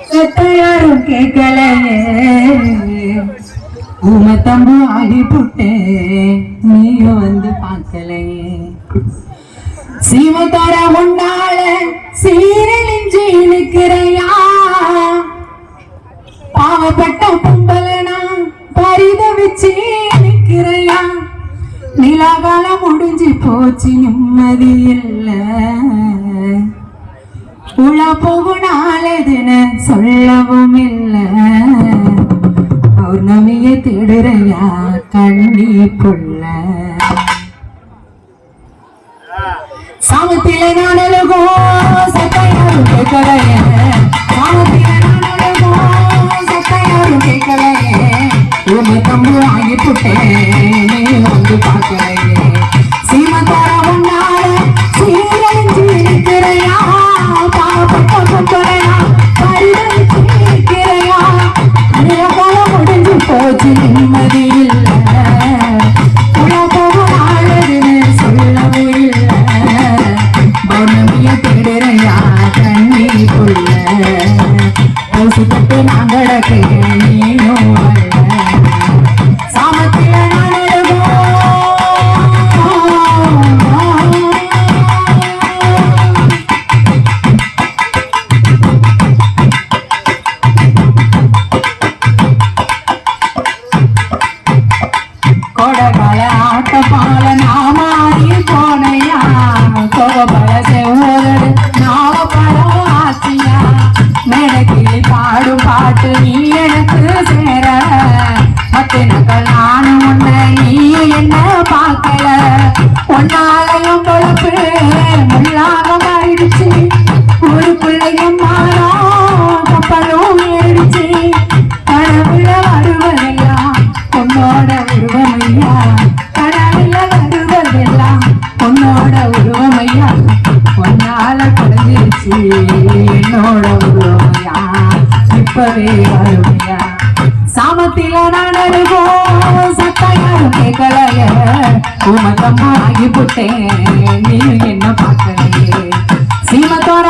யாரும் கேட்கலையே ஊமத்தம்பு ஆகி புட்டே நீயும் வந்து பார்க்கலையே சீமத்தோட முன்னால சீரழிஞ்சு நிற்கிறையா பாவப்பட்ட பொம்பலனா பரிதவிச்சு நிற்கிறையா நிலாகாலம் முடிஞ்சு போச்சு நிம்மதி இல்ல உள்ள போகுனாலதுன்னு சொல்லவும் இல்ல பௌர்ணமியை தேடுறையா கண்ணி புள்ள சாமத்தில நான் அழுகோ சத்தையாரும் கேட்கலைய சாமத்தில நான் அழுகோ சத்தையாரும் கேட்கலையே உமை தம்பு ஆகி புட்டேன் வந்து பார்க்கலையே சீமத்தார உன்னால சீரழிஞ்சு இருக்கிறையா பாவப்பட்ட பொங்கலையா பரிதவிச்சு இருக்கிறையா நிலகாலம் முடிஞ்சு போச்சு நிம்மதி இல்ல உலகம் ஆளுதுன்னு சொல்லவும் இல்ல பௌர்ணமிய தேடுறையா கண்ணி புள்ள பௌசு தட்டு நாங்கடக்கு நீயும் சாமத்தில நான் கொடகால ஆட்ட பால நாமாறி போனையா கோபல செவ்வோடு நாவப்பழம் ஆச்சியா மேடக்கிளி பாடும் பாட்டு நீ எனக்கு சேர மத்தினக்கள் நானும் உன்ன நீ என்ன பார்க்கல ஒன்னாலயம் பொழப்பு முள்ளாக மாறிடுச்சு ஒரு பிள்ளையும் மாறோ கப்பலும் ஏறிச்சு கனவுல வருவதெல்லாம் உன்னோட உருவமையா கனவுல வருவதெல்லாம் உன்னோட உருவமையா ஒன்னால குறைஞ்சிருச்சு என்னோட உருவமையா இப்பவே வருமையா சாமத்தில நான் அழுகோ சத்தையாரும் கேட்கலைய உமத்தம்மா ஆகி புட்டேன் நீ என்ன பார்க்கலையே சீமத்தோட